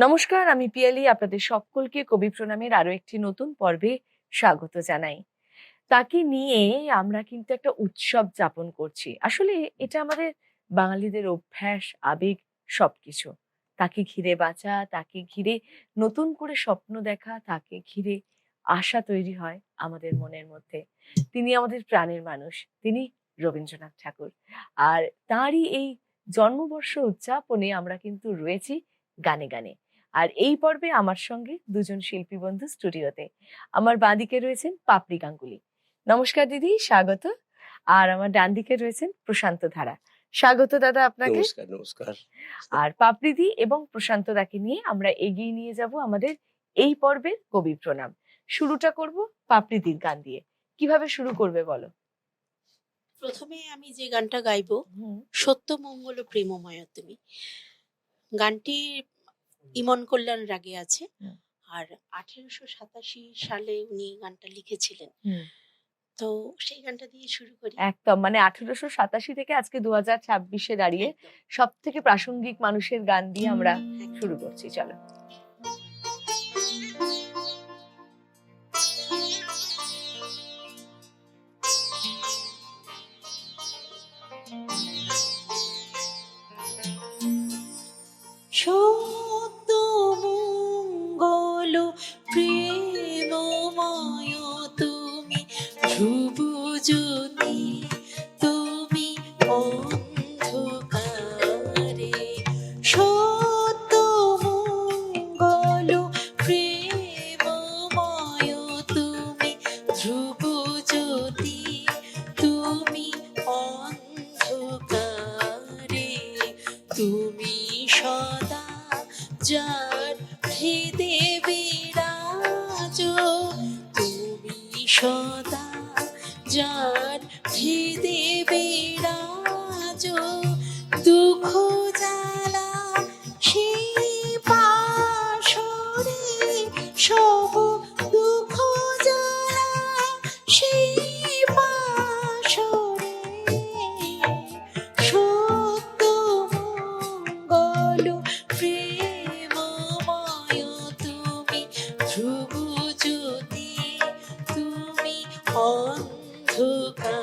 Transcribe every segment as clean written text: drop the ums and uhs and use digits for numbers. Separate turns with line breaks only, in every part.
নমস্কার, আমি পিয়ালি আপনাদের সকলকে কবি প্রণামের আরো একটি নতুন পর্বে স্বাগত জানাই। তাকে নিয়ে আমরা কিন্তু একটা উৎসব যাপন করছি। আসলে এটা আমাদের বাঙালিদের অভ্যাস, আবেগ সবকিছু। তাকে ঘিরে বাঁচা, তাকে ঘিরে নতুন করে স্বপ্ন দেখা, তাকে ঘিরে আশা তৈরি হয় আমাদের মনের মধ্যে। তিনি আমাদের প্রাণের মানুষ। তিনি রবীন্দ্রনাথ ঠাকুর। আর তাঁরই এই জন্মবর্ষ উদযাপনে আমরা কিন্তু রয়েছি গানে গানে। আর এই পর্বে আমার সঙ্গে দুজন শিল্পী বন্ধু স্টুডিওতে। আমার বাঁদিকে রয়েছেন পাপড়ি গাঙ্গুলি। নমস্কার দিদি, স্বাগত। আর আমার ডান দিকে রয়েছেন প্রশান্ত ধারা। স্বাগত দাদা আপনাকে।
নমস্কার। নমস্কার।
আর পাপড়িদি এবং প্রশান্ত দাকে নিয়ে আমরা এগিয়ে নিয়ে যাব আমাদের এই পর্বের কবি প্রণাম। শুরুটা করব পাপড়িদির গান দিয়ে। কিভাবে শুরু করবে বলো?
প্রথমে আমি যে গানটা গাইবো, সত্য মঙ্গল প্রেমময় তুমি, গানটি ইমন কল্যাণ রাগে আছে। আর 1887 সালে উনি গানটা লিখেছিলেন। তো সেই গানটা দিয়ে শুরু করি।
একদম, মানে 1887 থেকে আজকে 2026-এ দাঁড়িয়ে সব থেকে প্রাসঙ্গিক মানুষের গান দিয়ে আমরা শুরু করছি। চলো।
সত্য মঙ্গল প্রেমময় তুমি, ধ্রুব জ্যোতি তুমি অন্ধকারে। সত্য মঙ্গল প্রেমময় তুমি, ধ্রুব জ্যোতি তুমি অন্ধকারে। তুমি সদা যার হৃদে বিরাজ, তুমি সদা যার হৃদে বিরাজ। দুঃখ জ্বালা সেই পাশরে, সব দুঃখ জ্বালা সেই পাশরে। সত্য মঙ্গল প্রেমময় তুমি, ধ্রুব জ্যোতি তুমি অন্ধকারে।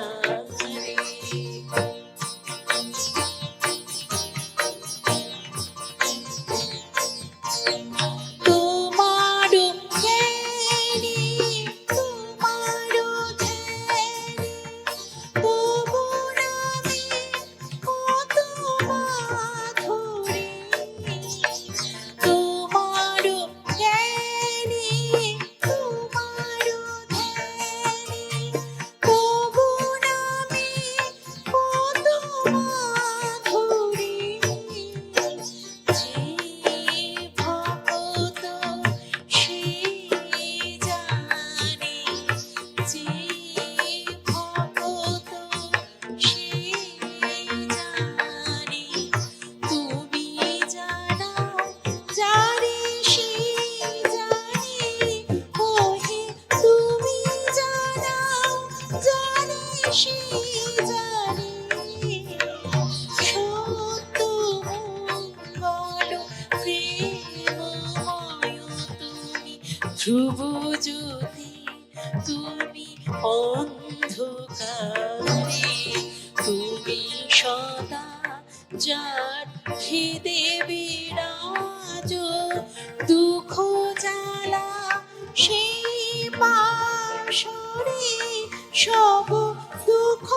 তোমারও জ্ঞানী, তোমারও ধ্যানী, তবু নামে কত মাধুরী। তোমারও জ্ঞানী, তোমারও ধ্যানী, তবু নামে কত মাধুরী। যে ভক্ত সে জানে, যে ভক্ত সে জানে। তুমি জানাও যারে সে জানে, ওহে তুমি জানাও যারে সে জানে। সত্য মঙ্গল প্রেমময় তুমি, ধ্রুব জ্যোতি তুমি অন্ধকারে। তুমি সদা যার হৃদে বিরাজ, দুঃখ জ্বালা সেই পাশরে, সব দুঃখ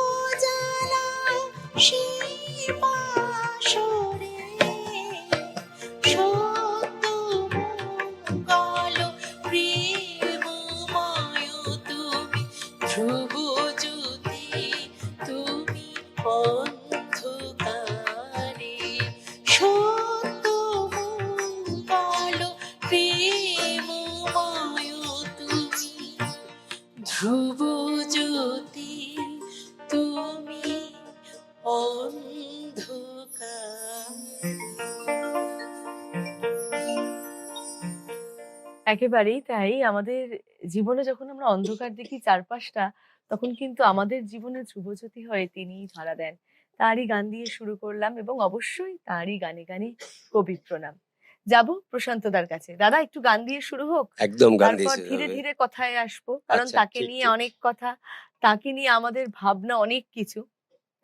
জ্বালা সেই পাশরে। সত্য মঙ্গল প্রেমময় তুমি, ধ্রুব জ্যোতি তুমি অন্ধকারে। সত্য মঙ্গল প্রেমময় তুমি, ধ্রুব জ্যোতি তুমি অন্ধকারে।
একেবারেই তাই। আমাদের জীবনে যখন আমরা অন্ধকার দেখি চারপাশটা, তখন কিন্তু আমাদের জীবনে ধ্রুবজ্যোতি হয়ে তিনিই ধরা দেন। তারই গান দিয়ে শুরু করলাম এবং অবশ্যই তারই গানে গানে কবি প্রণাম। যাব প্রশান্তদার কাছে। দাদা একটু গান দিয়ে শুরু হোক,
একদম গান দিয়ে
তারপর
শুরু
ধীরে
হবে।
ধীরে কথায় আসবো, কারণ
আচ্ছা,
তাকে
ঠিক,
নিয়ে
ঠিক।
অনেক কথা, তাকে নিয়ে আমাদের ভাবনা অনেক কিছু,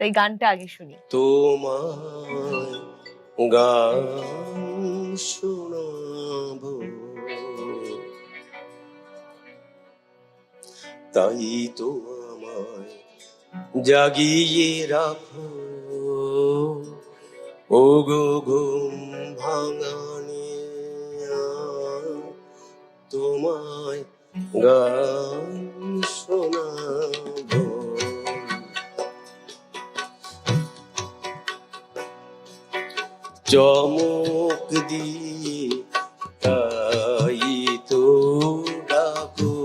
তাই গানটা আগে শুনি।
তোমায় গান শোনাবো, তাই তো আমায় জাগিয়ে রাখো, ও গো ঘুম ভাঙানি, তোমায় গান শোনাবো। চমক দিয়ে তাই তো ডাকো,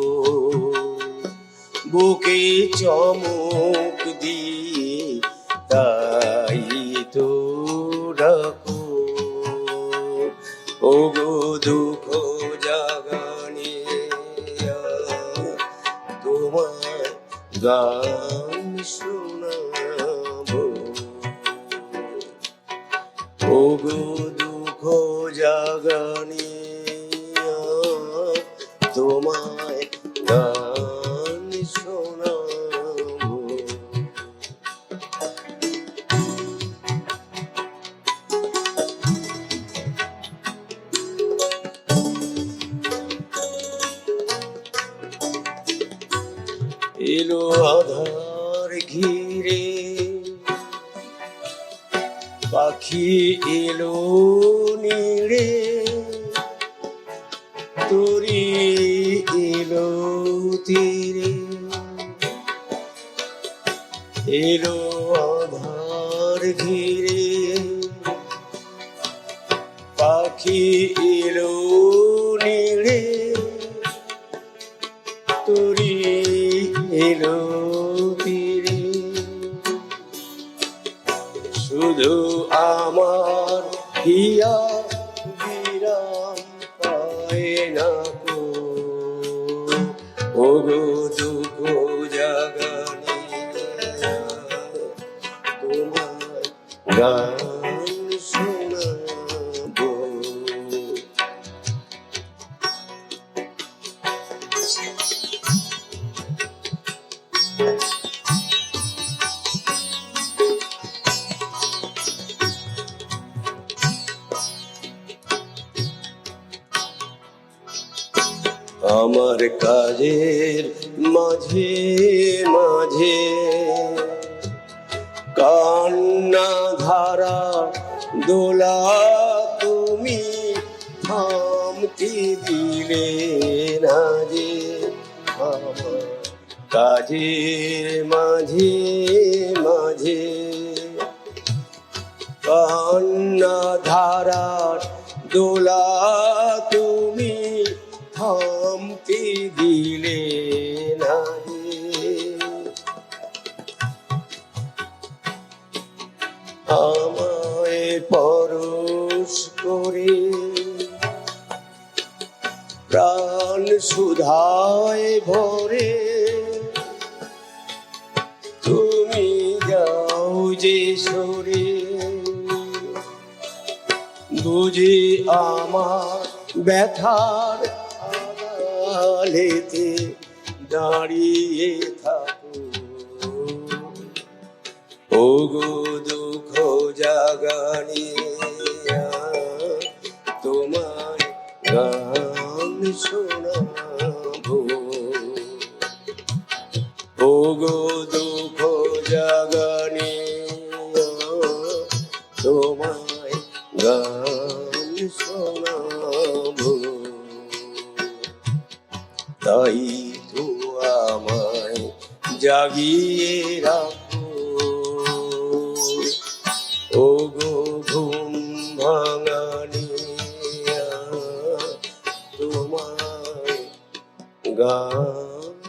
বুকে চমক দিয়ে তাই তো ডাকো, ও গো দুঃখ জাগানি, তোমায় গান শোনাবো, ও গো দুঃখ জাগানি, তোমায় গান শোনাবো। এলো আধার ঘিরে, পাখি এলো নিড়ে, তোরি এলো তীরে, এলো আধার ঘিরে, পাখি এলো নিড়ে, তোরি এলো তীরে, শুধু আমার হিয়া বিরাম পায় না কো, ও গো দুঃখ জাগানি, তোমার গান শোনাবো। আমার কাজের মাঝে মাঝে কান্না ধারা দোলা তুমি থামতে দিলে না যে, আমার কাজের মাঝে মাঝে কান্না ধারার দোলা তুমি থামতে দিলে না যে, আমায় পরশ করে প্রাণ সুধায় ভরে তুমি যাও যে সরে, বুঝি আমার ব্যথার আড়ালেতে দাঁড়িয়ে থাকো, ও গো দুঃখ জাগানি, তোমায় গান শোনাবো, ও গো দুঃখ জাগানি, তোমায় গান শোনাবো, তাই তো আমায় জাগিয়ে রাখো, ও গো ঘুম ভাঙানি, তোমায় গান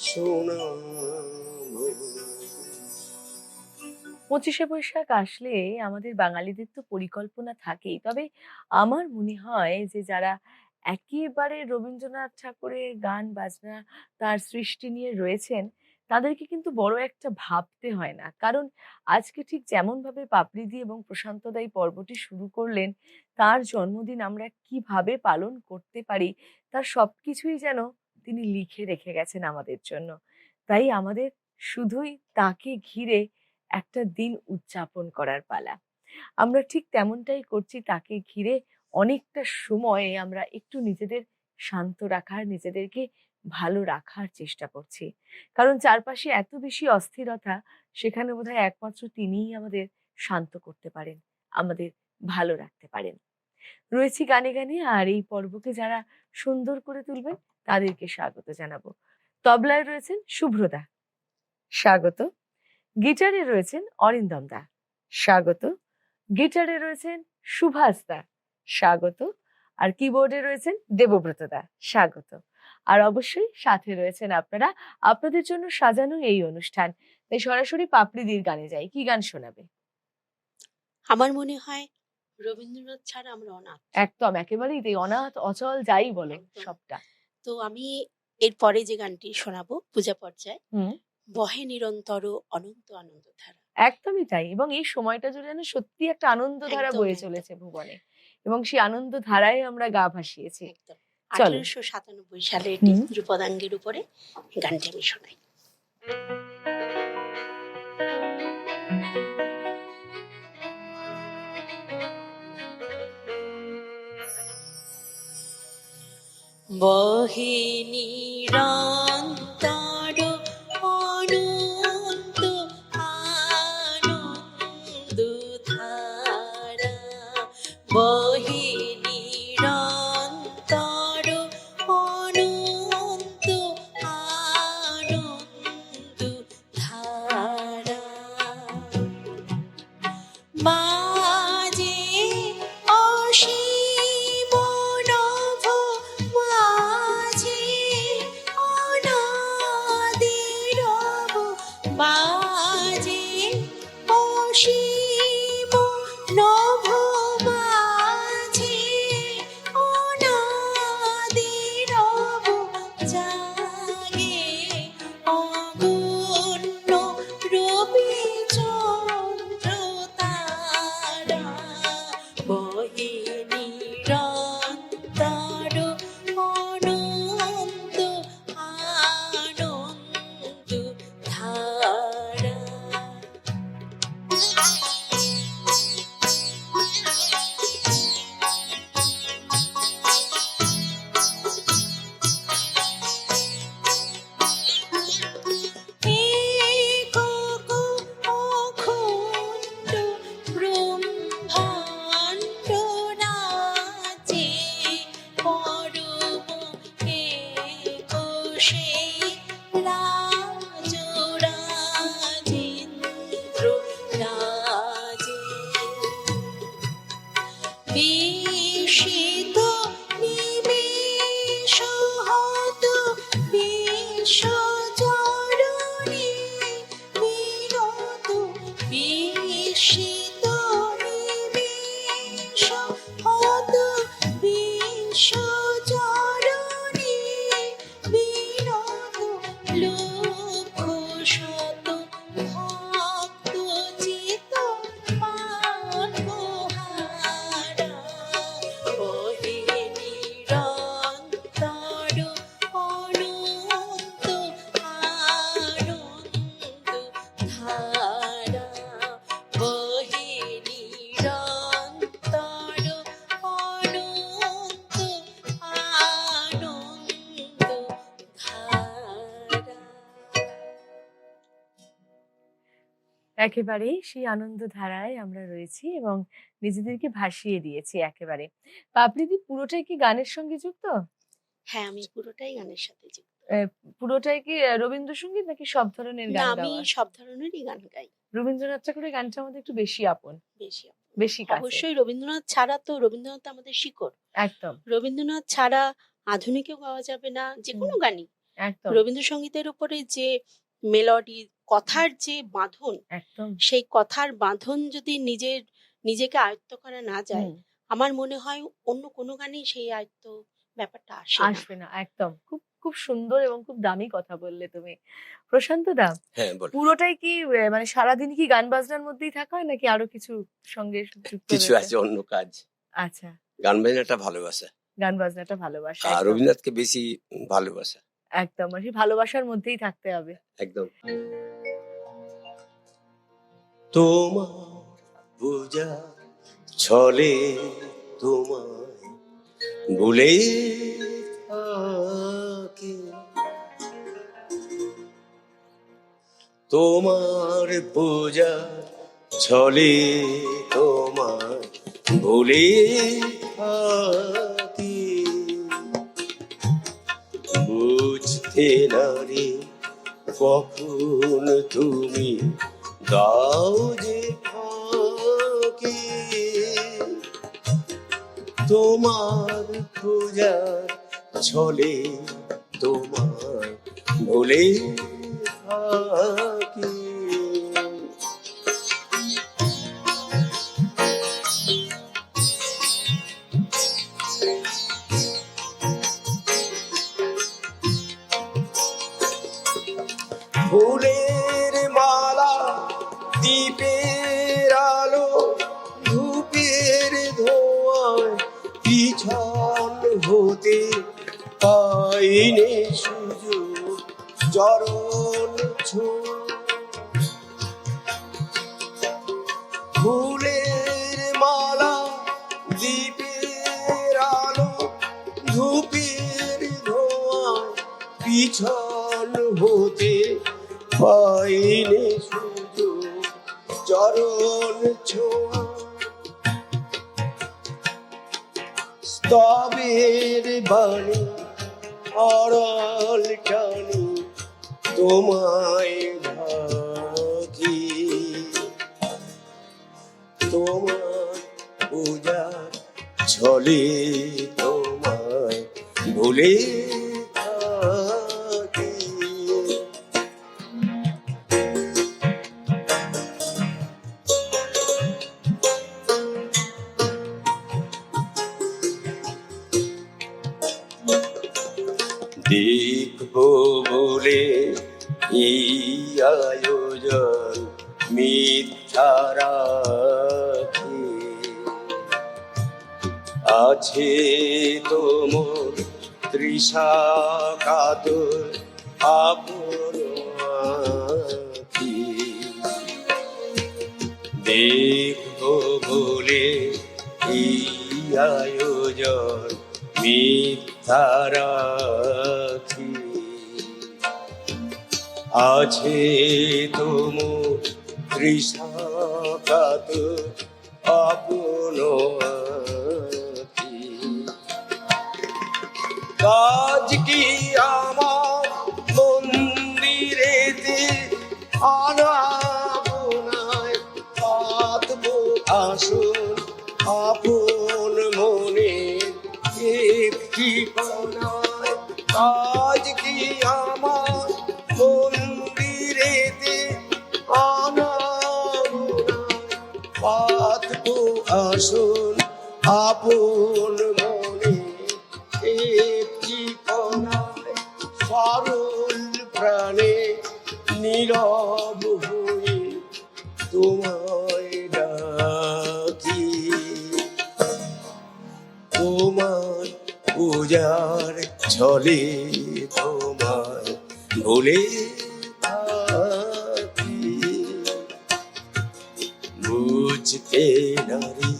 শোনাবো।
25শে বৈশাখ আসলে আমাদের বাঙালিদের তো পরিকল্পনা থাকেই, তবে আমার মনে হয় যে যারা একেবারে রবীন্দ্রনাথ ঠাকুরের গান বাজনা তার সৃষ্টি নিয়ে রয়েছেন, তাদেরকে কিন্তু বড় একটা ভাবতে হয় না। কারণ আজকে ঠিক যেমনভাবে পাপড়িদি এবং প্রশান্ত দা এই পর্বটি শুরু করলেন, তার জন্মদিন আমরা কিভাবে পালন করতে পারি তার সবকিছুই যেন তিনি লিখে রেখে গেছেন আমাদের জন্য। তাই আমাদের শুধুই তাকে ঘিরে একটা দিন উদযাপন করার পালা। আমরা ঠিক তেমনটাই করছি, তাকে ঘিরে অনেকটা সময়ে আমরা একটু নিজেদের শান্ত রাখার, নিজেদেরকে ভালো রাখার চেষ্টা করছি। কারণ চারপাশে এত বেশি অস্থিরতা, সেখানে বোধহয় একমাত্র তিনিই আমাদের শান্ত করতে পারেন, আমাদের ভালো রাখতে পারেন। রয়েছি গানে গানে, আর এই পর্বকে যারা সুন্দর করে তুলবেন তাদেরকে স্বাগত জানাবো। তবলায় রয়েছেন শুভ্রদা, স্বাগত। গিটারে রয়েছেন অরিন্দম দা, স্বাগত। গিটারে রয়েছেন সুভাষ দা, স্বাগত। আর কিবোর্ডে রয়েছেন দেবব্রত দা, স্বাগত। আর অবশ্যই সাথে রয়েছেন আপনারা। আপনাদের জন্য সাজানো এই অনুষ্ঠান, তাই সরাসরি পাপড়িদির গানে যাই। কি গান শোনাবে?
আমার মনে হয় রবীন্দ্রনাথ ছাড়া আমরা অনাথ।
একদম, একেবারেই তাই। অনাথ, অচল, যাই বলো,
একদম।
সবটা।
তো আমি এরপরে যে গানটি শোনাবো পূজা পর্যায়ে,
হুম,
বহে নিরন্তর অনন্ত আনন্দ ধারা।
একদমই তাই। এবং এই সময়টা জুড়ে যেন সত্যি একটা আনন্দধারা
একদম,
বয়ে
একদম।
চলেছে ভুবনে, এবং সেই আনন্দ ধারায় আমরা গা ভাসিয়েছি।
একদম।
চলো।
1897 সালে এটি
হুম।
ধ্রুপদাঙ্গের উপরে গানটি আমি শোনাই। বহে নিরন্তর অনন্ত আনন্দ ধারা, বহে নিরন্তর অনন্ত আনন্দ ধারা, মাঝে অসীম নভ, মাঝে অনাদি রব, মাঝে অসীম নভ, মাঝে অনাদি রব, জাগে অগুণ্য রবি চন্দ্র তারা, বহে নিরন্তর অনন্ত আনন্দ ধারা। একক অখণ্ড ব্রহ্মাণ্ড নাচে, পরম একোষে রাজরাজেন্দ্র রাজে, বিস্মিত নিমেষ হত বিশ্বজননী বিনত, বিস্মিত নিমেষ হত বিশ্বজননী বিনত, লক্ষ শত ভক্ত চিত পানহারা, বহে নিরন্তর অনন্ত আনন্দ ধারা, বহে নিরন্তর অনন্ত আনন্দ ধারা।
একেবারেই সেই আনন্দ ধারায় আমরা রয়েছি এবং নিজেদেরকে ভাসিয়ে দিয়েছি একেবারে। পাপড়িদি, পুরোটাই কি গানের সঙ্গে যুক্ত?
হ্যাঁ, আমি পুরোটাই গানের সাথে যুক্ত।
পুরোটাই কি রবীন্দ্রসঙ্গীত, নাকি সব ধরনের
না,
গান
আমি
গাওয়া?
সব ধরনেরই গান গাই।
রবীন্দ্রনাথ ঠাকুরের গানটা আমাদের একটু বেশি আপন,
বেশি
বেশি কাছে।
অবশ্যই রবীন্দ্রনাথ ছাড়া তো, রবীন্দ্রনাথ তো আমাদের শিকড়।
একদম,
রবীন্দ্রনাথ ছাড়া আধুনিকেও গাওয়া যাবে না, যে কোনো গানই।
একদম,
রবীন্দ্রসঙ্গীতের উপরে যে মেলোডি, কথার যে বাঁধন,
একদম।
সেই কথার বাঁধন যদি নিজেকে আয়ত্ত করা না যায়, আমার মনে হয় অন্য কোনো গানেই সেই আয়ত্ত ব্যাপারটা আসে না।
আসবে না, একদম। খুব খুব সুন্দর এবং খুব দামি কথা বললে তুমি। প্রশান্ত দা,
হ্যাঁ বল।
পুরোটাই কি মানে সারাদিন কি গান বাজনার মধ্যেই থাকা হয় নাকি আরো কিছু সঙ্গে যুক্ত
কিছু
রয়েছে?
আছে অন্য কাজ।
আচ্ছা,
গান বাজনাটা ভালোবাসা।
গান বাজনাটা ভালোবাসা,
আর
একদম
রবীন্দ্রনাথকে বেশি ভালোবাসা।
একদম মানে সেই ভালোবাসার মধ্যেই থাকতে হবে।
একদম। তোমার পূজা ছলে তোমায় ভুলে থাকি, তোমার পূজা ছলে তোমায় ভুলে থাকি, বুঝতে নারে কখন তুমি দাও যে ফাঁকি, তোমার পূজার ছলে তোমার ভুলে থাকি। ফুলের মালা দীপের আলো ধূপের ধোঁয়ায় পিছন হতে পাইনি সুযোগ চরণ ছোঁয়া, ফুলের মালা দীপের আলো ধূপের ধোঁয়ায় পিছন হতে পাইনি সুযোগ চরণ ছোঁয়া, স্তবের বাণী আড়াল টানি তোমায় ঢাকি, তোমার পূজার ছলে তোমায় ভুলে থাকি। দেখবো বলে এই আয়োজন মিথ্যা রাখি, আছে তোমর তৃষা কাতর আপন আঁখি, দেখবো বলে এই আয়োজন মিথ্যা রাখি, আছে তোমর তৃষা কাতর আপন আঁখি, কাজ কি আমার মন্দিরেতে আনাবনায় পাতবো আসন আপন মনে একটি কোণায়, কাজ কি আমার মন্দিরেতে আনাবনায় পাতবো আসন আপন মনে একটি কোণায়, সরল প্রাণে নীরব হয়ে তোমায় ডাকি, তোমার পূজার ছলে তোমায় ভুলে থাকি, বুঝতে নারি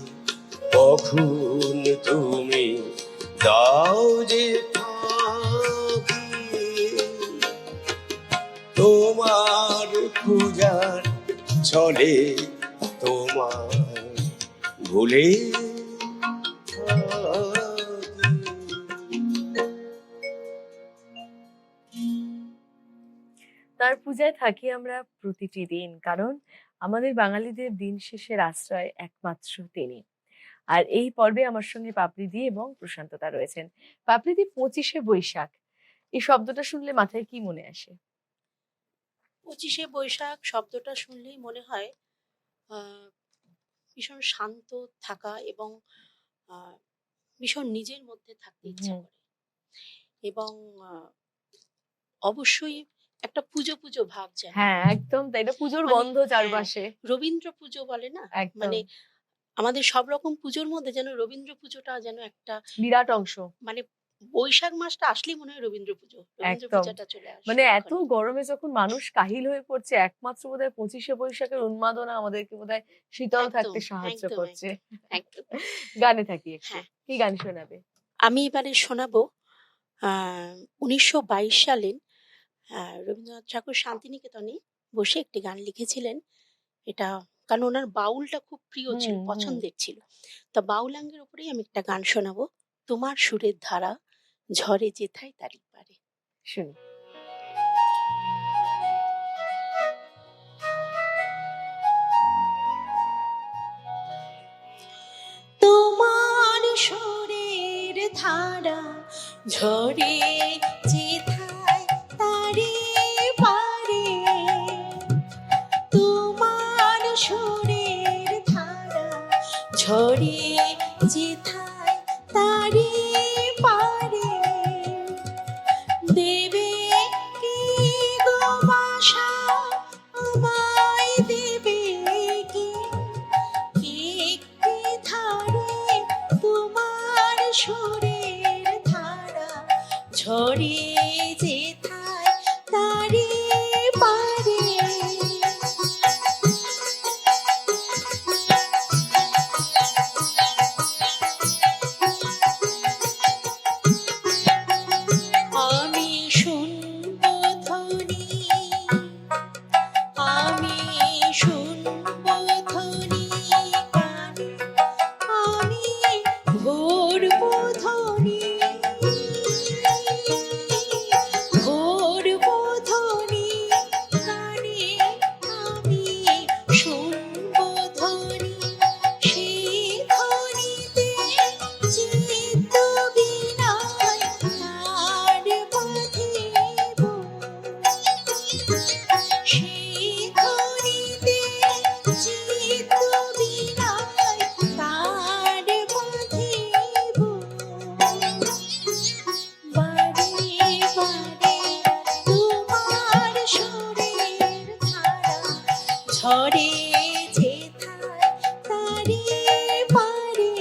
কখন তুমি দাও যে ফাঁকি, তোমার পূজার ছলে তোমায় ভুলে
তার পূজায় থাকি আমরা প্রতিটি দিন, কারণ আমাদের বাঙালিদের দিন শেষের আশ্রয় একমাত্র তিনি। আর এই পর্বে আমার সঙ্গে পাপড়িদি এবং প্রশান্তদা রয়েছেন। পাপড়িদি, 25শে বৈশাখ এই শব্দটা শুনলে মাথায় কি মনে আসে?
25শে বৈশাখ শব্দটা শুনলেই মনে হয় ভীষণ শান্ত থাকা এবং ভীষণ নিজের মধ্যে থাকতে ইচ্ছা
হুম।
করে এবং অবশ্যই একটা পুজো পুজো ভাব যেন।
হ্যাঁ, একদম তাই। এটা পুজোর
মানে
গন্ধ চারপাশে।
রবীন্দ্র পুজো বলে না,
একদম।
মানে আমাদের সব রকম পুজোর মধ্যে যেন রবীন্দ্র পুজোটা যেন একটা
বিরাট অংশ।
মানে বৈশাখ মাসটা আসলেই মনে হয় রবীন্দ্র পুজো, রবীন্দ্র
একদম।
পূজাটা চলে আসে
মানে এত
এক্ষুনি।
গরমে যখন মানুষ কাহিল হয়ে পড়ছে, একমাত্র বোধহয় 25শে বৈশাখের উন্মাদনা আমাদেরকে বোধহয় শীতল
একদম,
থাকতে সাহায্য
একদম,
করছে।
একদম।
গানে থাকি একটু।
হ্যাঁ,
কি গান শোনাবে?
আমি এবারে শোনাবো ১৯২২ সালে রবীন্দ্রনাথ ঠাকুর শান্তিনিকেতনে বসে একটি গান লিখেছিলেন। এটা কারণ ওনার বাউলটা খুব প্রিয় ছিল,
হুম, হুম।
পছন্দের ছিল। তা বাউলাঙ্গের উপরেই আমি একটা গান শোনাবো, তোমার সুরের ধারা ঝরে যেথায় তারি পারে।
শুনি।
তোমার সুরের ধারা ঝরে যেথায় তারি পারে, তোমার সুরের ধারা ঝরে যেথায় তারি পারে, দেবে কি গো বাসা আমায়, দেবে কি একটি ধারে তোমার সুরের ধারা ঝরে যেথায় তারি পারে। আমি শুনবো ধ্বনি, আমি শুনবো ধ্বনি কানে, আমি ভরবো ধ্বনি, ভরবো ধ্বনি কানে, আমি শুনবো ধ্বনি, সেই ধ্বনিতে চিত্ত বিনয় তার বাঁধিব, সেই ধ্বনিতে চিত্ত বিনয় তার বাঁধিব, বারে বারে তোমার সুরের ধারা ঝরে যেথায় তারি পারে।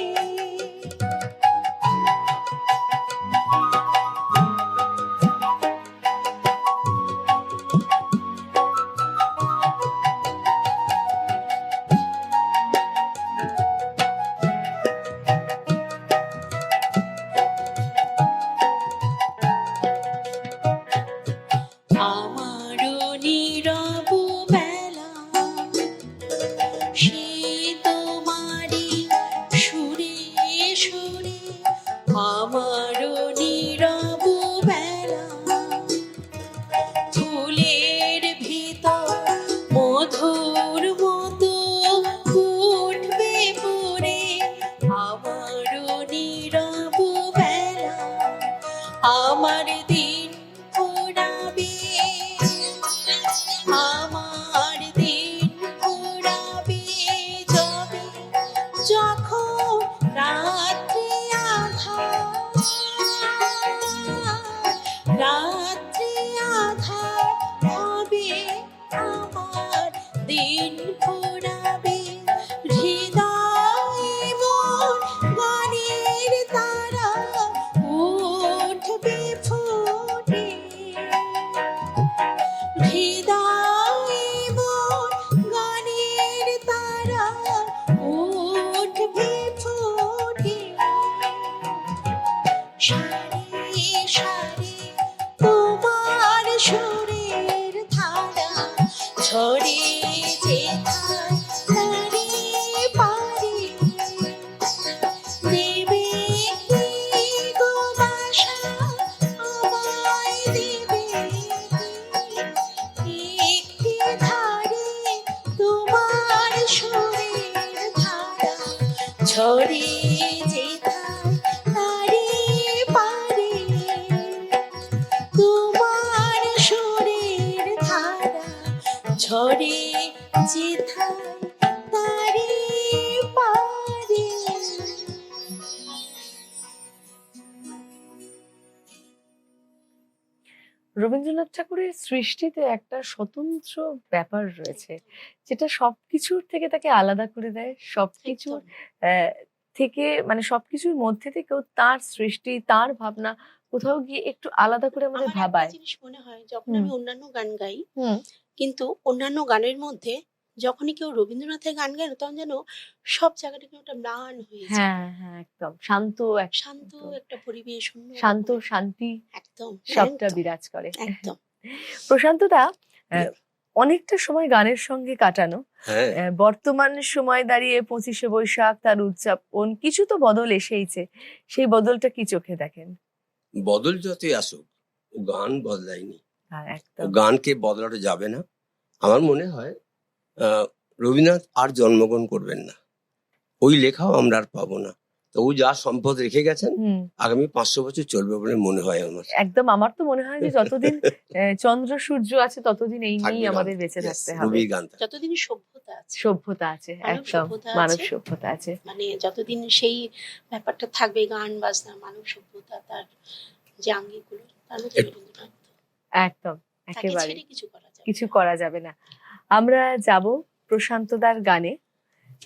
আমারও নীরব বেলা সে তোমারি সুরে সুরে, আমারও নীরব বেলা ফুলের ভিতর মধুর মতো উঠবে পড়ে, আমারও নীরব বেলা আমার দিন ফুরাবে, আমার দিন ফুরাবে যবে, যখন রাত্রি আঁধার, রাত্রি আঁধার হবে আমার দিন ফুরাবে, হৃদয় মোর গানের তারা উঠবে ফুটে, হৃদয় মোর গানের তারা উঠবে ফুটে, সারি সারি তোমার সুরের ধারা ঝরে যেথায় তারি পারে, দেবে কি গো বাসা আমায়, দেবে কি একটি ধারে তোমার সুরের ধারা ঝরে যেথায় তারি পারে, তোমার সুরের ধারা ঝরে যেথায় তারি পারে।
রবীন্দ্রনাথ ঠাকুরের সৃষ্টিতে একটা স্বতন্ত্র ব্যাপার রয়েছে, যেটা সবকিছুর থেকে তাকে আলাদা করে দেয়। সবকিছু
একদম।
আহ, থেকে মানে সবকিছুর মধ্যে থেকেও তার সৃষ্টি, তার ভাবনা কোথাও গিয়ে একটু আলাদা করে আমাদের
আমার একটা
ভাবায়।
জিনিস মনে হয়, যখন
হুম।
আমি অন্যান্য গান গাই,
হুম।
কিন্তু অন্যান্য গানের মধ্যে যখনই কেউ রবীন্দ্রনাথের গান গায় না, তখন যেন সব জায়গাটা কেমন একটা ম্লান হয়ে যায়।
হ্যাঁ, হ্যাঁ, একদম শান্ত,
শান্ত
একদম
একটা পরিবেশ, অন্য
শান্ত, শান্তি
একদম
সবটা
একদম
বিরাজ করে।
একদম।
প্রশান্ত দা, অনেকটা সময় গানের সঙ্গে কাটানো,
হ্যাঁ,
বর্তমান সময় দাঁড়িয়ে 25শে বৈশাখ, তার উদযাপন, কিছু তো বদল এসেইছে। সেই বদলটা কি চোখে দেখেন?
বদল যতই আসুক, ও গান বদলায়নি।
হ্যাঁ,
ও
একদম।
গানকে বদলানো যাবে না। আমার মনে হয় রবীন্দ্রনাথ আর জন্মগ্রহণ করবেন না, ওই লেখাও আমরা আর পাবো না। তো ও যা সম্পদ রেখে গেছেন,
হুম,
আগামী 500 বছর চলবে বলে মনে হয় আমার।
একদম। আমার তো মনে হয় যে যতদিন চন্দ্র সূর্য আছে ততদিন এই নিয়েই
থাকবে গান।
আমাদের বেঁচে
Yes,
থাকতে হবে।
রবির গান থাকবে।
যতদিন সভ্যতা আছে,
সভ্যতা আছে,
মানব
একদম
সভ্যতা
মানব
আছে,
সভ্যতা আছে।
মানে যতদিন সেই ব্যাপারটা থাকবে, গান বাজনা, মানব সভ্যতা, তার যে আঙ্গিকগুলো, তার মধ্যে রবীন্দ্রনাথ,
একদম,
তাকে
একেবারে
ছেড়ে কিছু করা যাবে
কিছু
না।
করা যাবে না। আমরা যাব প্রশান্তদার গানে।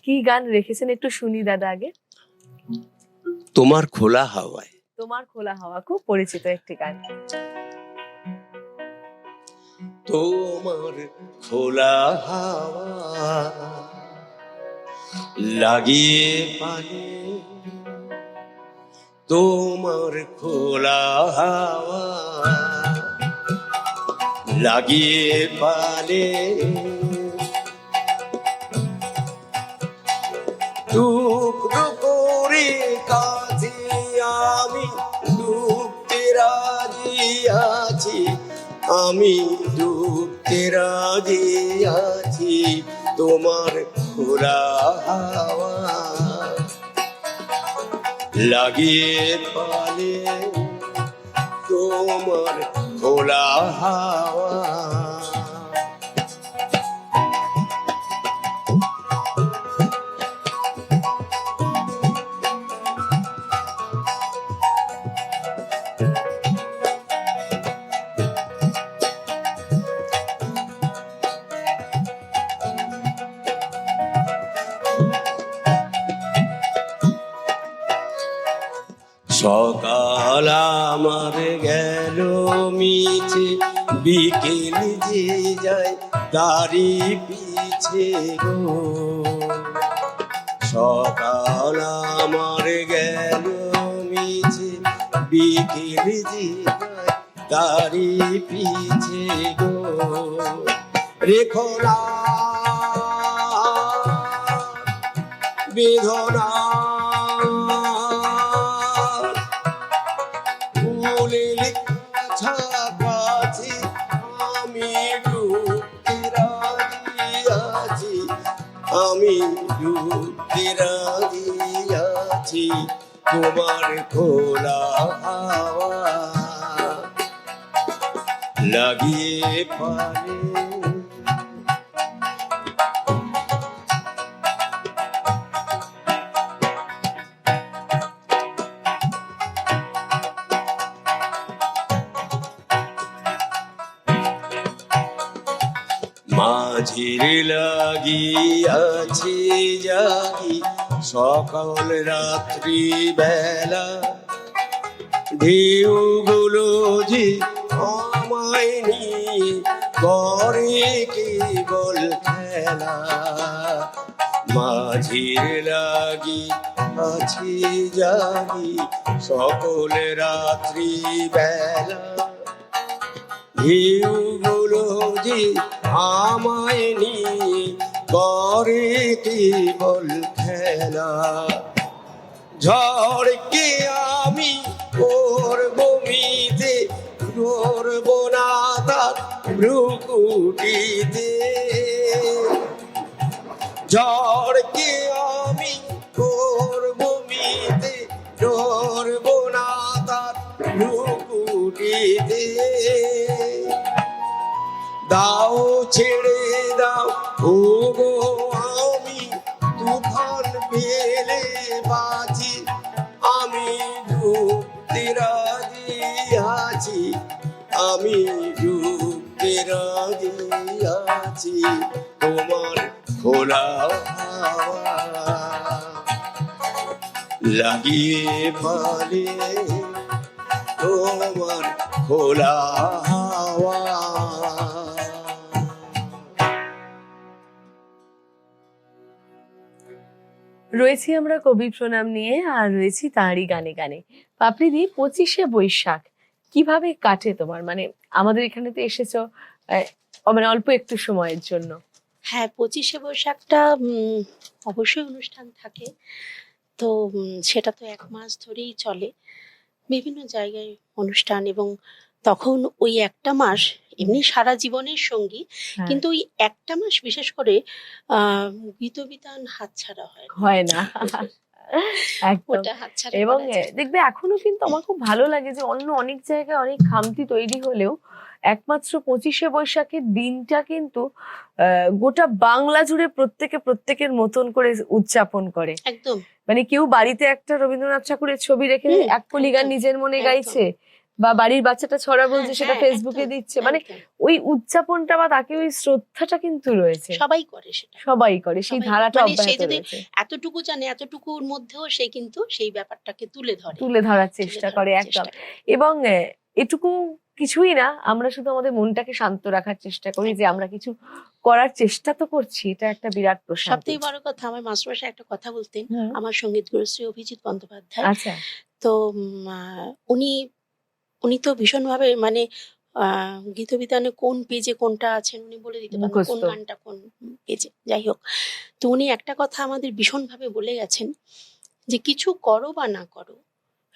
কি গান রেখেছেন একটু শুনি দাদা আগে।
তোমার খোলা হাওয়ায়।
তোমার খোলা হাওয়া খুব পরিচিত একটি গান।
তোমার খোলা হাওয়া লাগিয়ে পানে, তোমার খোলা হাওয়া লাগিয়ে পানে, টুকরো করে কাছে আমি ডুবতে রাজি আছি, আমি ডুবতে রাজি আছি, তোমার খোলা হাওয়া লাগিয়ে পালে, তোমার খোলা হাওয়া। সকাল আমার গেল মিছে, বিকেল যে যায় তারি পিছে গো। সকাল আমার গেল মিছে, বিকেল যে যায় তারি পিছে গো। রেখো না বেদনা, ফুলের কাছাকাছি আমি ডুবতে রাজি আছি, আমি ডুবতে রাজি আছি, তোমার খোলা হাওয়া লাগিয়ে পারে। মাঝির লাগিয়াছি জাগি সকাল রাত্রি বেলা, ঢেউগুলো যে আমায় নিয়ে করে কেবল খেলা। মাঝির লাগি আছি জাগি সকল রাত্রি বেলা, ঢেউগুলো যে আমায় নিয়ে করে কেবল খেলা। ঝড়কে আমি করব মিতে, ধরব না তার ভ্রুকুটিতে। ঝড়কে আমি করব মিতে, ধরব না তার ভ্রুকুটিতে। দাও ছেড়ে দাও ওগো আমি তুফান পেলে বাঁচি, আমি ডুবতে রাজি আছি, আমি ডুবতে রাজি আছি তোমার খোলা হাওয়া লাগিয়ে পারে তোমার খোলা হাওয়া।
রয়েছি আমরা কবি প্রণাম নিয়ে, আর রয়েছি তাঁরই গানে গানে। পাপড়িদি, 25শে বৈশাখ কিভাবে কাটে তোমার? মানে আমাদের এখানে তো এসেছো মানে অল্প একটু সময়ের জন্য।
হ্যাঁ, 25শে বৈশাখটা অবশ্যই অনুষ্ঠান থাকে, তো সেটা তো 1 মাস ধরেই চলে, বিভিন্ন জায়গায় অনুষ্ঠান, এবং তখন ওই একটা মাস এমনি সারা জীবনের সঙ্গী,
হ্যাঁ,
কিন্তু ওই একটা মাস বিশেষ করে গীতবিতান হাতছাড়া হয় না।
হয় না। একদম।
ওটা হাতছাড়া
এবং
করা যায় না।
দেখবে এখনো কিন্তু আমার খুব ভালো লাগে যে অন্য অনেক জায়গায় অনেক খামতি তৈরি হলেও একমাত্র 25শে বৈশাখের দিনটা কিন্তু গোটা বাংলা জুড়ে প্রত্যেকের মতন করে উদযাপন করে।
একদম
মানে কেউ বাড়িতে একটা রবীন্দ্রনাথ ঠাকুরের ছবি রেখে এক কলি গান
একদম,
নিজের মনে
একদম।
গাইছে, বা বাড়ির বাচ্চাটা ছড়া বলছে
হ্যাঁ,
সেটা
হ্যাঁ,
ফেসবুকে
একদম,
দিচ্ছে। মানে
একদম।
ওই উদযাপনটা বা তাকে ওই শ্রদ্ধাটা কিন্তু রয়েছে,
সবাই করে সেটা,
সবাই করে, সেই
সবাই
ধারাটা
মানে সে
অব্যাহত
যদি
রয়েছে,
এতটুকু জানে, এতটুকুর মধ্যেও সে কিন্তু সেই ব্যাপারটাকে তুলে ধরে,
তুলে ধরার
তুলে
চেষ্টা
ধরার
করে একদম।
চেষ্টা করে।
এবং এটুকু কিছুই না, আমরা শুধু আমাদের মনটাকে শান্ত রাখার চেষ্টা করি যে আমরা কিছু করার চেষ্টা তো করছি, এটা একটা বিরাট প্রশান্তি।
সবথেকে বড় কথা, আমার মাস্টারমশাই একটা কথা বলতেন,
হুম,
আমার সঙ্গীত গুরু শ্রী অভিজিৎ বন্দ্যোপাধ্যায়।
আচ্ছা,
তো উনি উনি তো ভীষণভাবে মানে গীতবিতানে কোন পেজে কোনটা আছেন উনি বলে দিতে পারেন, কোন
মুখস্থ।
গানটা কোন পেজে, যাই হোক। তো উনি একটা কথা আমাদের ভীষণভাবে বলে গেছেন, যে কিছু করো বা না করো,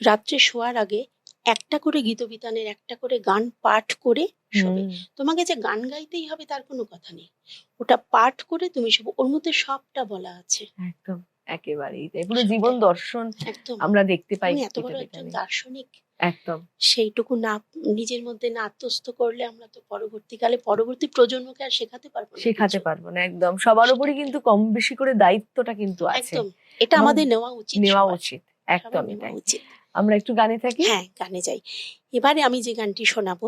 রাত্রে শোয়ার আগে একটা করে গীতবিতানের একটা করে গান পাঠ করে শোবে।
হুম,
তোমাকে যে গান গাইতেই হবে তার কোনো কথা নেই, ওটা পাঠ করে তুমি শোবো, ওর মধ্যে সবটা বলা আছে।
একদম, একেবারেই তাই। পুরো
সবটাই।
জীবন দর্শন
একদম।
আমরা দেখতে পাই
তুমি এত বড় একজন
গীতবিতানে।
দার্শনিক,
একদম,
সেইটুকু না নিজের মধ্যে না আত্মস্থ করলে আমরা তো পরবর্তীকালে পরবর্তী প্রজন্মকে আর শেখাতে পারবো না
শেখাতে
কিছু।
পারবো না একদম। সবার উপরই কিন্তু কম বেশি করে দায়িত্বটা কিন্তু আছে,
একদম, এটা
এবং
আমাদের নেওয়া উচিত,
নেওয়া
সবার।
উচিত,
সবার
একদম
নেওয়া
এটাই।
উচিত।
আমরা একটু গানে থাকি।
হ্যাঁ, গানে যাই। এবারে আমি যে গানটি শোনাবো,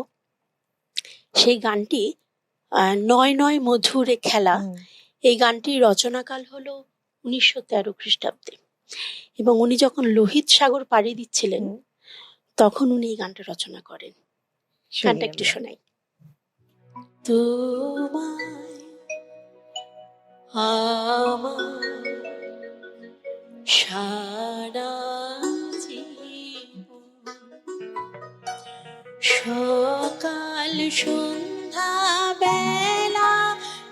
সেই গানটি নয় নয় মধুরে খেলা।
হুম,
এই গানটির রচনাকাল হলো 1913 খ্রিস্টাব্দে, এবং উনি যখন লোহিত সাগর পাড়ি দিচ্ছিলেন
হুম,
তখন উনি এই গানটা রচনা করেন।
শুনি
গানটা একটু
আমরা।
শোনাই। তোমায় আমার সারা জীবন, সকাল সন্ধ্যা বেলা,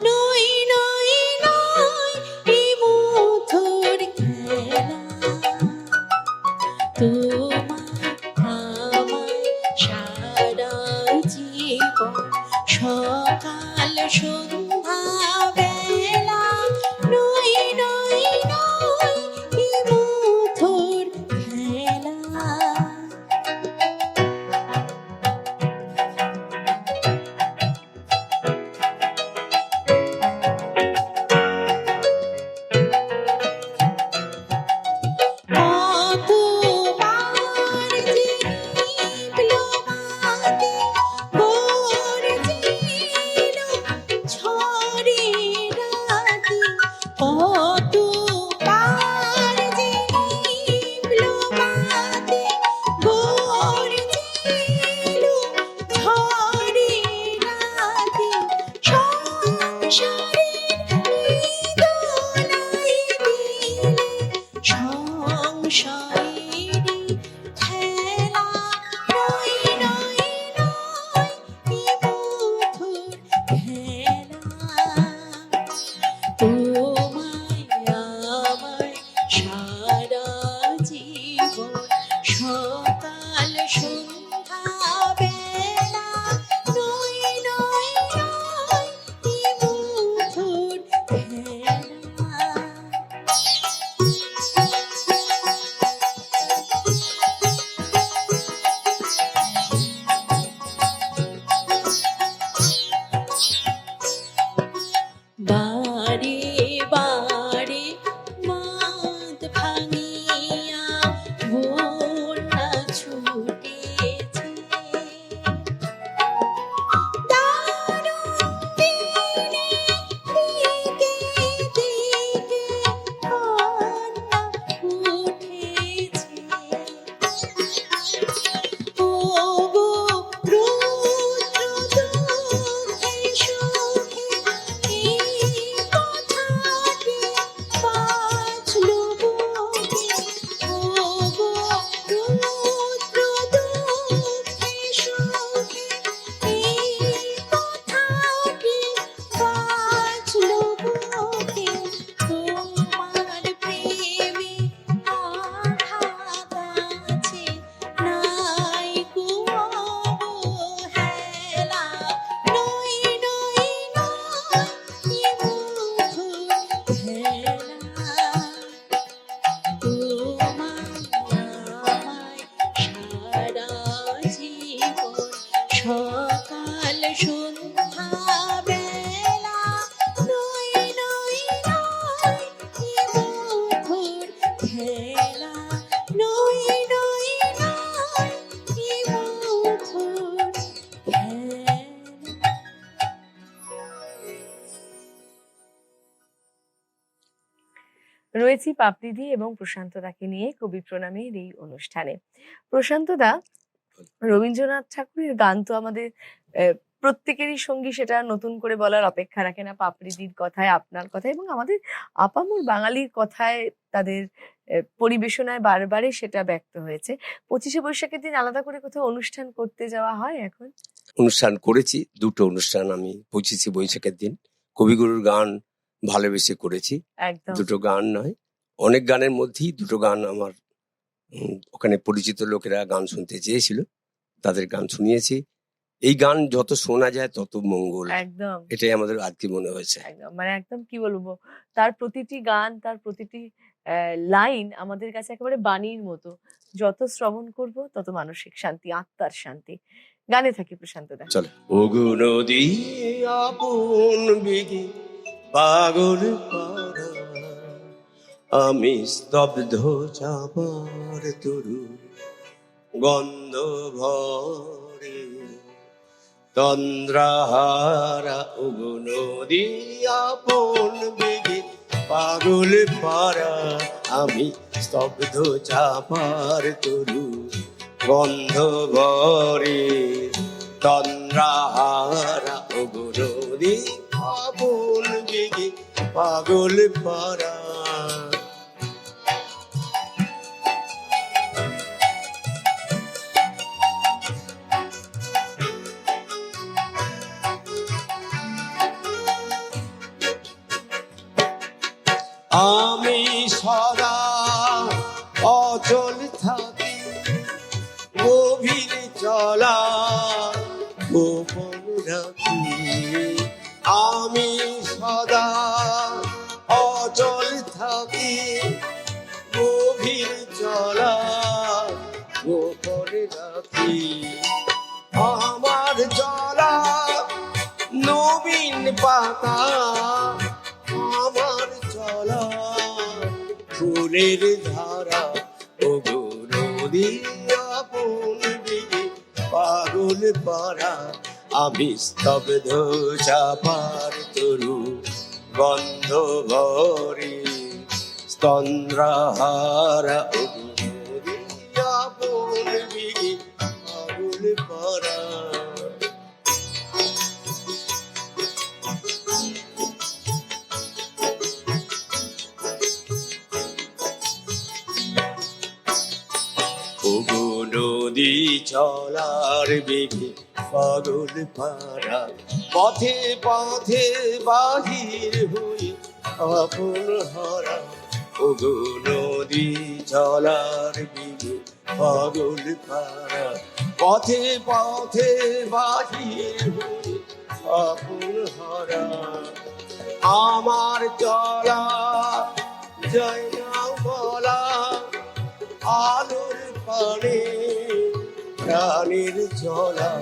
নই নই নই এই মধুর খেলা, তোমায় আমায় সারা জীবন, সকাল সন্ধ্যা বেলা, নই নই নই এই মধুর খেলা। কতবার জিনিল মাটি গর্জিল ঝড়ে রাতি, কতবার জিনিল মাটি গর্জিল ঝড়ে রাতি, সংসারের দোলাই দিলে সংসারেরই খেলা, নই নই নই কি মধুর খেলা, তোমায় আমায় সারা জীবন, সকাল সন্ধ্যা বেলা, নই নই নই কি মধুর খেলা। তোমায় আমায় সারা জীবন সকাল সন্ধ্যা বেলা নই নই নই কি মধুর খেলা নই নই নই কি মধুর খেলা।
রয়েছি পাপড়িদি এবং প্রশান্ত দাকে নিয়ে কবি প্রণামের এই অনুষ্ঠানে। প্রশান্ত দা, রবীন্দ্রনাথ ঠাকুরের গান তো আমাদের প্রত্যেকেরই সঙ্গী, সেটা নতুন করে বলার অপেক্ষা রাখে না। পাপড়িদির কথায়, আপনার কথায় এবং আমাদের আপামর বাঙালির কথায়, তাদের পরিবেশনায় বারবারই সেটা ব্যক্ত হয়েছে। 25শে বৈশাখের দিন আলাদা করে কোথাও অনুষ্ঠান করতে যাওয়া হয় এখন?
অনুষ্ঠান করেছি, দুটো অনুষ্ঠান আমি 25শে বৈশাখের দিন কবিগুরুর গান ভালোবেসে করেছি।
একদম।
দুটো গান নয়, অনেক গানের মধ্যেই দুটো গান আমার ওখানে পরিচিত লোকেরা গান শুনতে চেয়েছিল, তাদের গান শুনিয়েছি। এই গান যত শোনা যায় তত মঙ্গল,
একদম
এটাই আমাদের আজকে মনে হয়েছে।
একদম, মানে একদম কি বলবো, তার প্রতিটি গান, তার প্রতিটি লাইন আমাদের কাছে একেবারে বাণীর মতো। যত শ্রবণ করব তত মানসিক শান্তি, আত্মার শান্তি। গানে থাকি প্রশান্ত দা।
চলো। ওগো নদী আপন বেগে পাগল পারা, আমি স্তব্ধ চাপার তরু গন্ধ ভরে তন্দ্রাহারা। ওগো নদী আপন বেগে পাগল পারা, আমি স্তব্ধ চাপার তরু গন্ধ ভরে তন্দ্রাহারা। ওগো নদী আপন বেগে পাগল পারা। আমি সদা অচল থাকি, গভীর চলা গোপন রাখি। আমি সদা অচল থাকি, গভীর চলা গোপন রাখি। আমার চলা নবীন পাতা, আমার চলা ফুলের ধারা। ওগো নদী আপন বেগে পাগল পারা, আমি স্তব্ধ চাপার তরু গন্ধ ভরে স্তন্দ্রাহারা। ওগো নদী আপন বেগে পাগল পারা। ওগো নদী চলার বেগে পাগল পারা, পথে পথে বাহির হই আপন হারা। ওগো নদী চলার বেগে পাগল পারা, পথে পথে বাহির হই আপন হারা। আমার চলা জয় না বলা, আলোর পানে প্রাণীর চলা।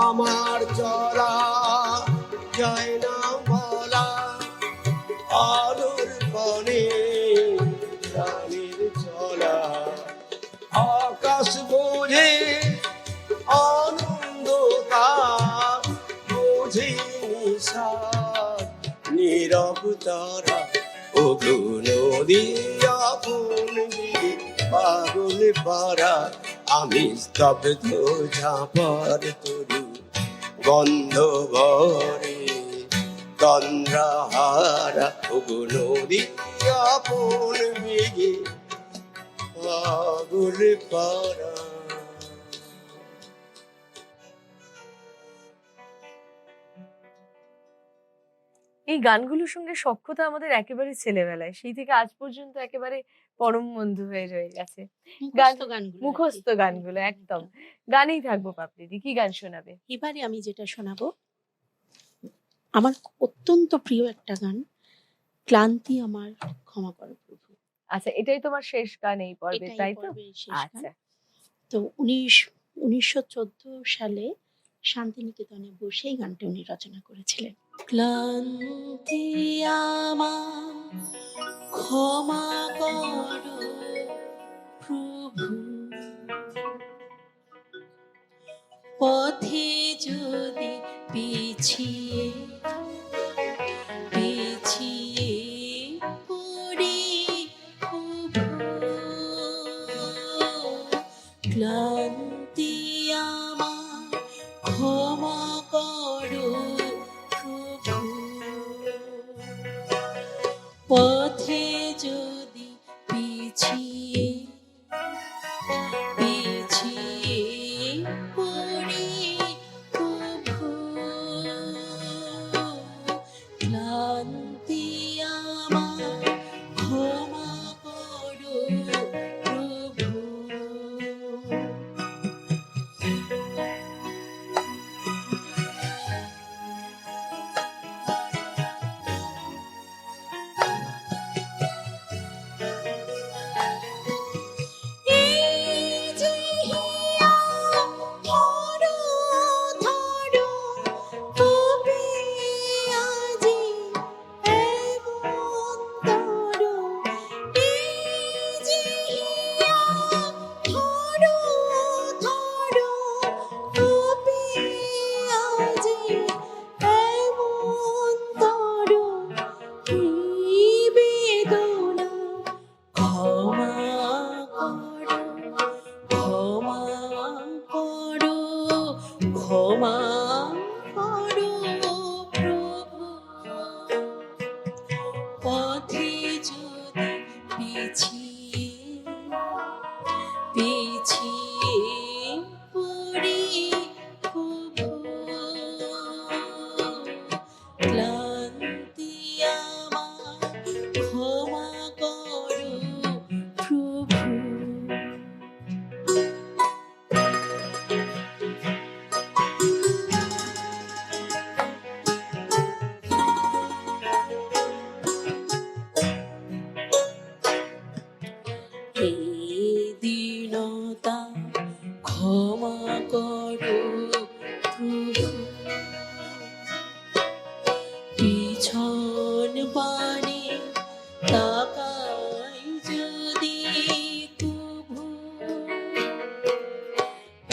আমার চলা যায় না বলা, আলোর পানে প্রাণীর চলা। আকাশ বোঝে আনন্দ তার, বোঝে নিশাদ নীরব তারা। ওগো নদী আপন বেগে পাগল পারা, আমি স্তব্ধ ঝাঁপার তরু গন্ধ ভরে তন্দ্রাহারা। ওগো নদী আপন বেগে পাগল পারা।
এই গানগুলোর সঙ্গে সখ্যতা আমাদের একেবারে ছেলেবেলায়, সেই থেকে আজ পর্যন্ত একেবারে পরম বন্ধু হয়ে রয়ে গেছে।
মুখস্থ গানগুলো আর কি।
মুখস্থ গানগুলো একদম। গানেই থাকবো পাপড়িদি, কি গান শোনাবে?
এবারে আমি যেটা শোনাবো, আমার অত্যন্ত প্রিয় একটা গান, ক্লান্তি আমার ক্ষমা করো প্রভু।
আচ্ছা, এটাই তোমার শেষ গান এই পর্বে,
এটাই
তাই তো?
পর্বের শেষ গান।
আচ্ছা।
তো 1914 সালে শান্তিনিকেতনে বসে এই গানটা উনি রচনা করেছিলেন। ক্লান্তি আমার ক্ষমা করো প্রভু, পথে যদি পিছিয়ে পিছিয়ে পড়ি প্রভু, ক্লান্তি আমার ক্ষমা করো প্রভু, পথে যদি পিছিয়ে পিছিয়ে পড়ি প্রভু, ক্লান্তি আমার ক্ষমা করো প্রভু। এই যে হিয়া ধরো ধরো তবে আজি এমন ধরো, এই যে হিয়া ধরো ধরো তবে আজি এমন ধরো, এই বেদনা ক্ষমা করো, ক্ষমা করো, ক্ষমা করো প্রভু, পথে যদি পিছিয়ে পিছিয়ে পড়ি প্রভু, ক্লান্তি আমার ক্ষমা করো প্রভু। এই দীনতা ক্ষমা করো প্রভু, পিছন পানে তাকাই যদি তবু,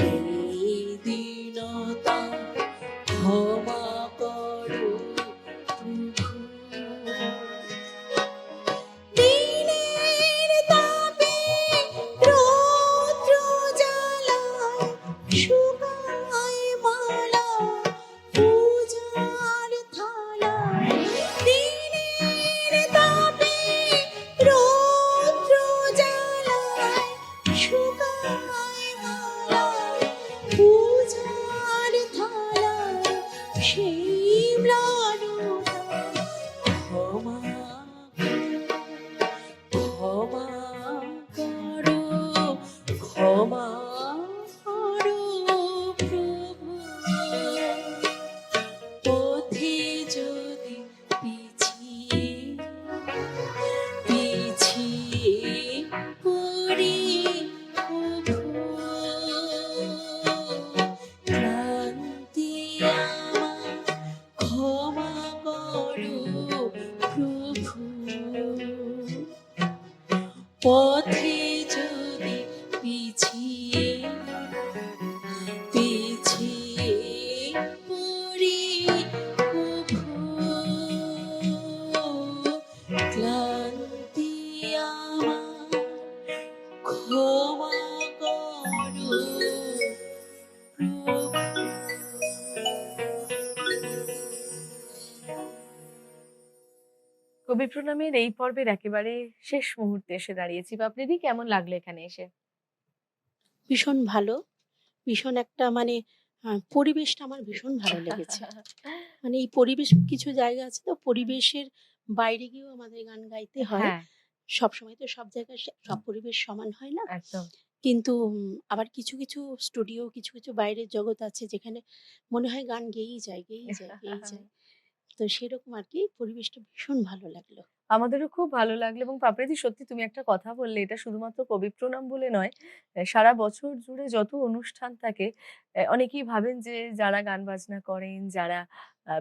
এই দীনতা ক্ষমা করো প্রভু, দিনের তাপে রৌদ্র জ্বালায় শুকায় মালা পূজার থালায়, দিনের তাপে রৌদ্র জ্বালায় শুকায় মালা পূজার থালায়, সেই ম্লানতা ক্ষমা ক্ষমা করো, ক্ষমা করো প্রভু, পথে যদি পিছিয়ে পিছিয়ে পড়ি প্রভু, ক্লান্তি আমার ক্ষমা করো প্রভু, পথে যদি পিছিয়ে পিছিয়ে পড়ি প্রভু, ক্লান্তি আমার ক্ষমা করো
কবি প্রণামের এই পর্বের একেবারে শেষ মুহূর্তে এসে দাঁড়িয়েছি। বাপরেদি, কেমন লাগলো এখানে এসে?
ভীষণ ভালো, ভীষণ একটা মানে পরিবেশটা আমার ভীষণ ভালো লেগেছে। মানে এই পরিবেশ, কিছু জায়গা আছে তো পরিবেশের বাইরে গিয়েও আমাদের গান গাইতে হয়।
হ্যাঁ,
সবসময় তো সব জায়গায় সব পরিবেশ সমান হয় না।
একদম।
কিন্তু আবার কিছু কিছু স্টুডিও, কিছু কিছু বাইরের জগৎ আছে যেখানে মনে হয় গান গেয়েই যায়, গেয়েই যায়, গেয়েই যায়। তো সেরকম আর কি, পরিবেশটা ভীষণ ভালো লাগলো।
আমাদেরও খুব ভালো লাগলো এবং পাপড়িদি সত্যি তুমি একটা কথা বললে, এটা শুধুমাত্র কবি প্রণাম বলে নয়, সারা বছর জুড়ে যত অনুষ্ঠান থাকে, অনেকেই ভাবেন যে যারা গান বাজনা করেন, যারা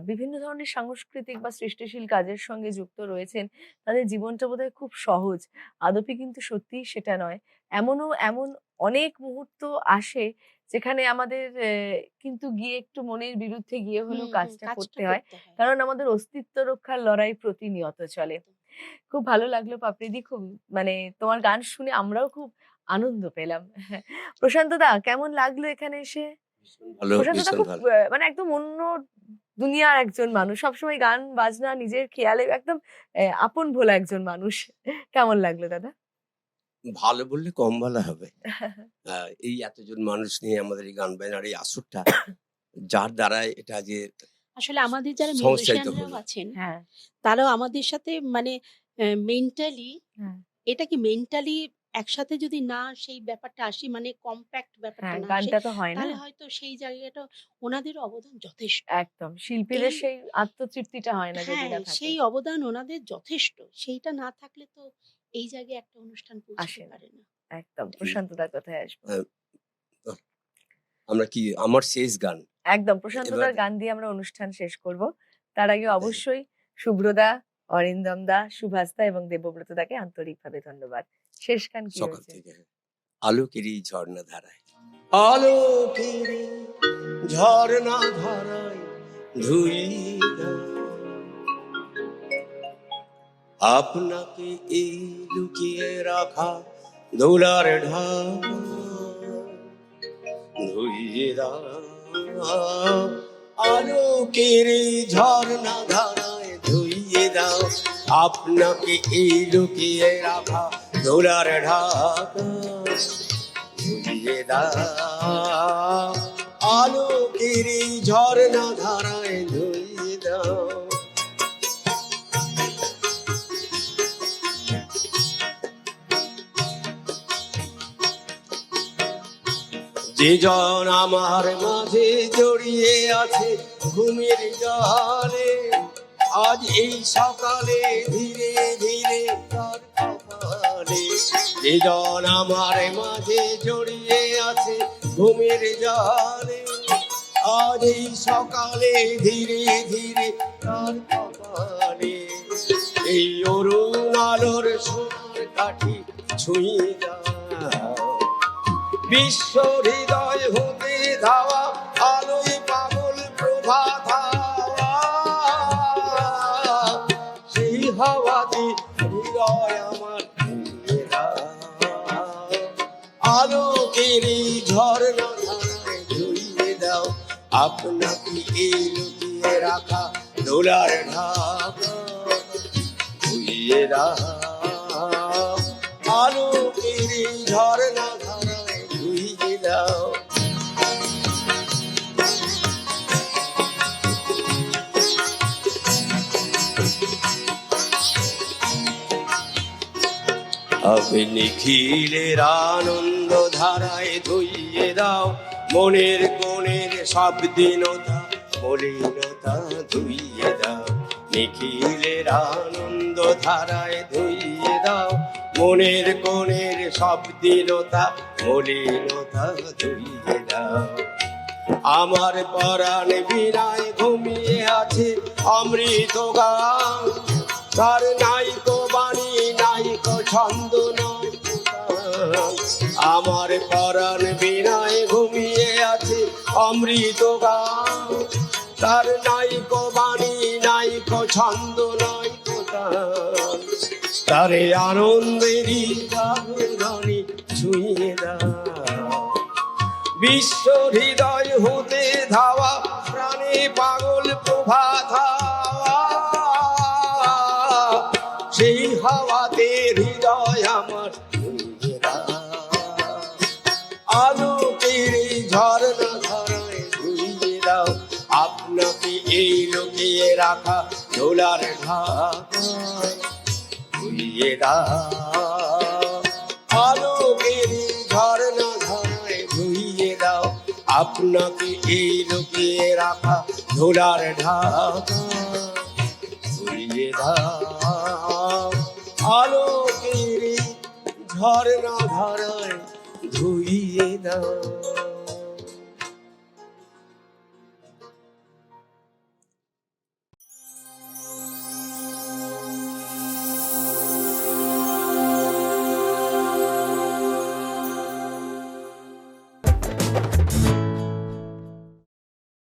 বিভিন্ন ধরনের সাংস্কৃতিক বা সৃষ্টিশীল কাজের সঙ্গে যুক্ত রয়েছেন, তাদের জীবনটা বোধহয় খুব সহজ। আদপে কিন্তু সত্যিই সেটা নয়। এমন অনেক মুহূর্ত আসে যেখানে আমাদের কিন্তু গিয়ে একটু মনের বিরুদ্ধে গিয়ে হলেও কাজটা করতে হয়। কারণ আমাদের অস্তিত্ব রক্ষার লড়াই প্রতিনিয়ত চলে। খুব ভালো লাগলো পাপড়িদি, খুব মানে তোমার গান শুনে আমরাও খুব আনন্দ পেলাম। প্রশান্ত দা, কেমন লাগলো এখানে এসে?
ভালো,
প্রশান্ত দা
ভীষণ
খুব
ভালো।
মানে একদম অন্য দুনিয়ার একজন মানুষ। সবসময় গান বাজনা নিজের খেয়ালে একদম আপন ভোলা একজন মানুষ। কেমন লাগলো দাদা?
ভালো বললে কম বলা হবে। এই এতজন মানুষ নিয়ে আমাদের এই গান বাজনার এই আসরটা, যার দ্বারা এটা যে
আসলে আমাদের যারা
সংস্থায়িত
মিউজিশিয়ানরাও
হলো।
আছেন,
হ্যাঁ,
তারাও আমাদের সাথে মানে মেন্টালি,
হ্যাঁ,
এটা কি মেন্টালি একসাথে যদি না সেই ব্যাপারটা আসি, মানে কম্প্যাক্ট ব্যাপারটা
হ্যাঁ,
না আসে,
গানটা তো হয় না।
তাহলে হয়তো সেই জায়গাটা ওনাদের অবদান যথেষ্ট।
একদম। শিল্পীদের
এই
সেই আত্মতৃপ্তিটা হয় না যদি
হ্যাঁ,
না থাকে।
সেই অবদান ওনাদের যথেষ্ট। সেইটা না থাকলে তো এই জায়গায় একটা অনুষ্ঠান পৌঁছাতে
আসে না।
পারে না।
একদম। প্রশান্ত দার কথায় আসবো।
আহ, আমরা কি আমার শেষ গান
একদম প্রশান্ত
এবার
দার গান দিয়ে আমরা অনুষ্ঠান শেষ করব। তার আগে অবশ্যই শুভ্রদা, অরিন্দম দা, সুভাষ দা এবং দেবব্রত দাকে আন্তরিকভাবে ধন্যবাদ। শেষ গান কি
সকাল
রয়েছে?
থেকে আলোকেরই ঝর্ণা ধারায়, আলোকেরই ঝর্ণা ধারায় ধুই আপনাকে এই লুকিয়ে রাখা দোলার ঢাকা ধুইয়ে দাও, আলোকের এই ঝর্ণা ধারায় ধুইয়ে দাও, আপনাকে এই লুকিয়ে রাখা দোলার ঢাকা ধুইয়ে দাও, আলোকের এই ঝর্ণা ধারায় ধুইয়ে দাও। যে জন আমার মাঝে জড়িয়ে আছে ঘুমের জলে, আজ এই সকালে ধীরে ধীরে তার কপালে, যে জন আমার মাঝে জড়িয়ে আছে ঘুমের জলে, আজ এই সকালে ধীরে ধীরে তার কপালে, এই অরুণ আলোর সোনার কাঠি ছুঁয়ে দাও, বিশ্ব হৃদয় হতে ধাওয়া আলোয় পাগল প্রভাত হাওয়া, সেই হাওয়াতে হৃদয় আমার ধুয়ে দাও, আলোকের এই ঝর্ণা ধারায় ধুইয়ে দাও, আপনাকে এই লুকিয়ে রাখা দোলার ঢাকা ধুইয়ে দাও, আলোকের এই ঝর্ণা ধারায় ধুইয়ে দাও। আপনি নিখিলের আনন্দ ধারায় ধুইয়ে দাও, মনের কোণের সব দীনতা মলিনতা ধুইয়ে দাও, নিখিলের আনন্দ ধারায় ধুইয়ে দাও, মনের কোণের সব দীনতা মলিনতা ধুইয়ে দাও, আমার পরাণ বিনায় ঘুমিয়ে আছে অমৃত গান, তার নাইকো বাণী নাইকো ছন্দ নয় গান, আমার পরাণ বিনায় ঘুমিয়ে আছে অমৃত গান, তার নাইকো বাণী নাইকো ছন্দ নয় গান, তারে আনন্দেরই জাগরণে ছুঁয়ে দাও, বিশ্ব হৃদয় হতে ধাওয়া প্রাণে পাগল প্রভাত হাওয়া, সেই হাওয়াতে হৃদয় আমার ধুইয়ে দাও, আলোকের এই ঝর্ণা ধারায় ধুইয়ে দাও, আপনাকে এই লুকিয়ে রাখা দোলার ঢাকা ধুইয়ে দাও, আলোকের এই ঝর্ণা ধারায় ধুইয়ে দাও, আপনাকে এই লুকিয়ে রাখা দোলার ঢাকা ধুইয়ে দাও। আলোকের ঝর্ণা ধারায় ধুইয়ে দাও।